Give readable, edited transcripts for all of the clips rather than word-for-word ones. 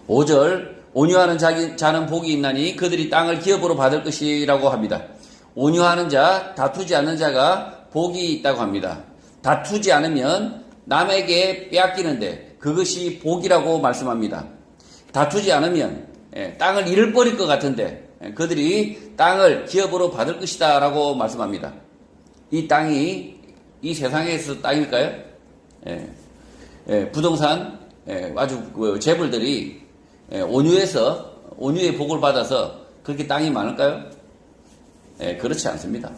5절 온유하는 자는 복이 있나니 그들이 땅을 기업으로 받을 것이라고 합니다. 온유하는 자, 다투지 않는 자가 복이 있다고 합니다. 다투지 않으면 남에게 빼앗기는데 그것이 복이라고 말씀합니다. 다투지 않으면 땅을 잃어버릴 것 같은데 그들이 땅을 기업으로 받을 것이다 라고 말씀합니다. 이 땅이 이 세상에서 땅일까요? 부동산 아주 재벌들이 온유의 복을 받아서 그렇게 땅이 많을까요? 그렇지 않습니다.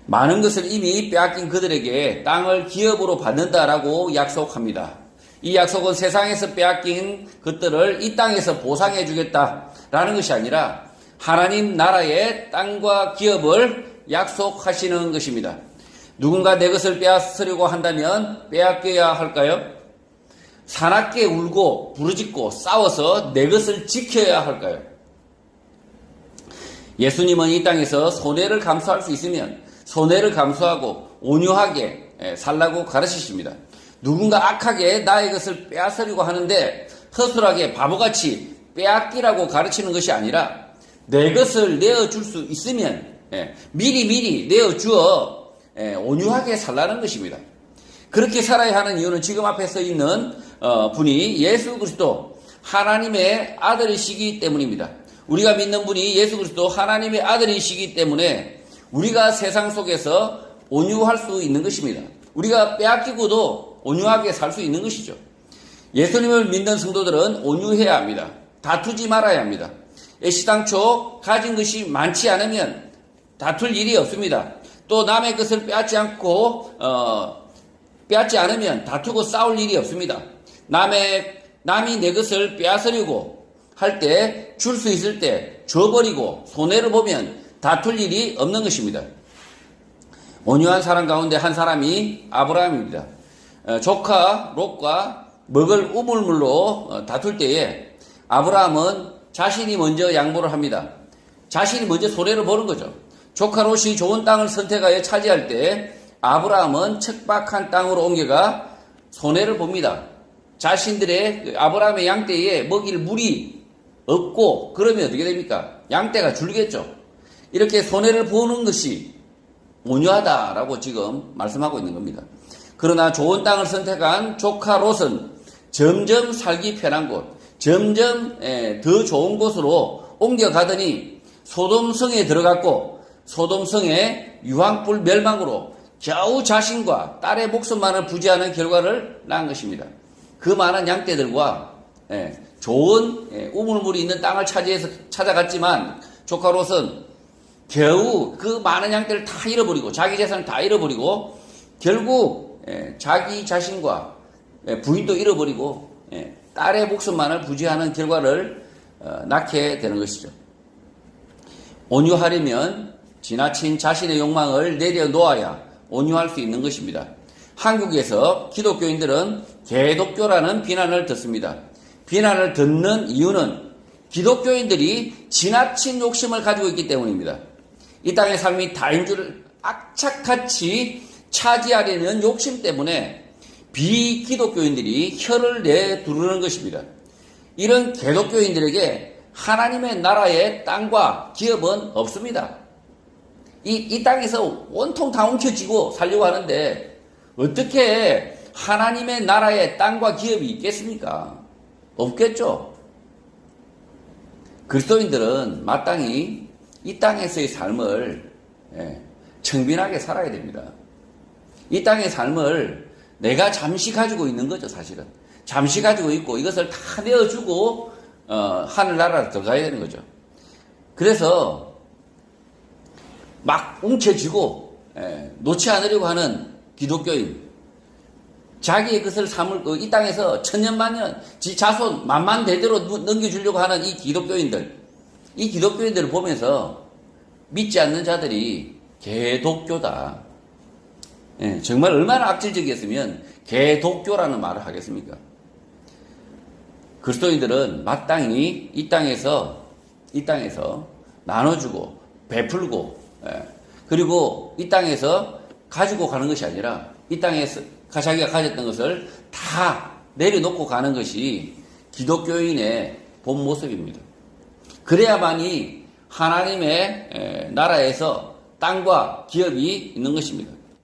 많은 것을 이미 빼앗긴 그들에게 땅을 기업으로 받는다라고 약속합니다. 이 약속은 세상에서 빼앗긴 것들을 이 땅에서 보상해 주겠다라는 것이 아니라 하나님 나라의 땅과 기업을 약속하시는 것입니다. 누군가 내 것을 빼앗으려고 한다면 빼앗겨야 할까요? 사납게 울고 부르짖고 싸워서 내 것을 지켜야 할까요? 예수님은 이 땅에서 손해를 감수할 수 있으면 손해를 감수하고 온유하게 살라고 가르치십니다. 누군가 악하게 나의 것을 빼앗으려고 하는데 허술하게 바보같이 빼앗기라고 가르치는 것이 아니라 내 것을 내어줄 수 있으면 미리 내어주어 온유하게 살라는 것입니다. 그렇게 살아야 하는 이유는 지금 앞에 서 있는 분이 예수 그리스도 하나님의 아들이시기 때문입니다. 우리가 믿는 분이 예수 그리스도 하나님의 아들이시기 때문에 우리가 세상 속에서 온유할 수 있는 것입니다. 우리가 빼앗기고도 온유하게 살 수 있는 것이죠. 예수님을 믿는 성도들은 온유해야 합니다. 다투지 말아야 합니다. 애시당초 가진 것이 많지 않으면 다툴 일이 없습니다. 또 남의 것을 빼앗지 않으면 다투고 싸울 일이 없습니다. 남이 내 것을 빼앗으려고 할 때, 줄 수 있을 때 줘버리고 손해를 보면 다툴 일이 없는 것입니다. 온유한 사람 가운데 한 사람이 아브라함입니다. 조카 롯과 먹을 우물물로 다툴 때에 아브라함은 자신이 먼저 양보를 합니다. 자신이 먼저 손해를 보는 거죠. 조카 롯이 좋은 땅을 선택하여 차지할 때 아브라함은 척박한 땅으로 옮겨가 손해를 봅니다. 자신들의 아브라함의 양떼에 먹일 물이 없고 그러면 어떻게 됩니까? 양떼가 줄겠죠. 이렇게 손해를 보는 것이 온유하다라고 지금 말씀하고 있는 겁니다. 그러나 좋은 땅을 선택한 조카 롯은 점점 살기 편한 곳, 점점 더 좋은 곳으로 옮겨가더니 소돔성에 들어갔고 소돔성의 유황불 멸망으로 겨우 자신과 딸의 목숨만을 부지하는 결과를 낳은 것입니다. 그 많은 양떼들과 좋은 우물물이 있는 땅을 찾아갔지만 조카 롯은 겨우 그 많은 양떼를 다 잃어버리고 자기 재산을 다 잃어버리고 결국 자기 자신과 부인도 잃어버리고 딸의 목숨만을 부지하는 결과를 낳게 되는 것이죠. 온유하려면 지나친 자신의 욕망을 내려놓아야 온유할 수 있는 것입니다. 한국에서 기독교인들은 개독교라는 비난을 듣습니다. 비난을 듣는 이유는 기독교인들이 지나친 욕심을 가지고 있기 때문입니다. 이 땅의 삶이 다인 줄 악착같이 차지하려는 욕심 때문에 비기독교인들이 혀를 내두르는 것입니다. 이런 개독교인들에게 하나님의 나라의 땅과 기업은 없습니다. 이 땅에서 온통 다 움켜쥐고 살려고 하는데 어떻게 하나님의 나라의 땅과 기업이 있겠습니까? 없겠죠. 그리스도인들은 마땅히 이 땅에서의 삶을 청빈하게 살아야 됩니다. 이 땅의 삶을 내가 잠시 가지고 있는 거죠, 사실은. 잠시 가지고 있고 이것을 다 내어주고 하늘나라로 들어가야 되는 거죠. 그래서 막 움켜쥐고 놓지 않으려고 하는 기독교인, 자기의 것을 삼을 이 땅에서 천년만년 지 자손 만만대대로 넘겨주려고 하는 이 기독교인들을 보면서 믿지 않는 자들이 개독교다. 정말 얼마나 악질적이었으면 개독교라는 말을 하겠습니까? 그리스도인들은 마땅히 이 땅에서 나눠주고 베풀고 그리고 이 땅에서 가지고 가는 것이 아니라 이 땅에서 자기가 가졌던 것을 다 내려놓고 가는 것이 기독교인의 본 모습입니다. 그래야만이 하나님의 나라에서 땅과 기업이 있는 것입니다.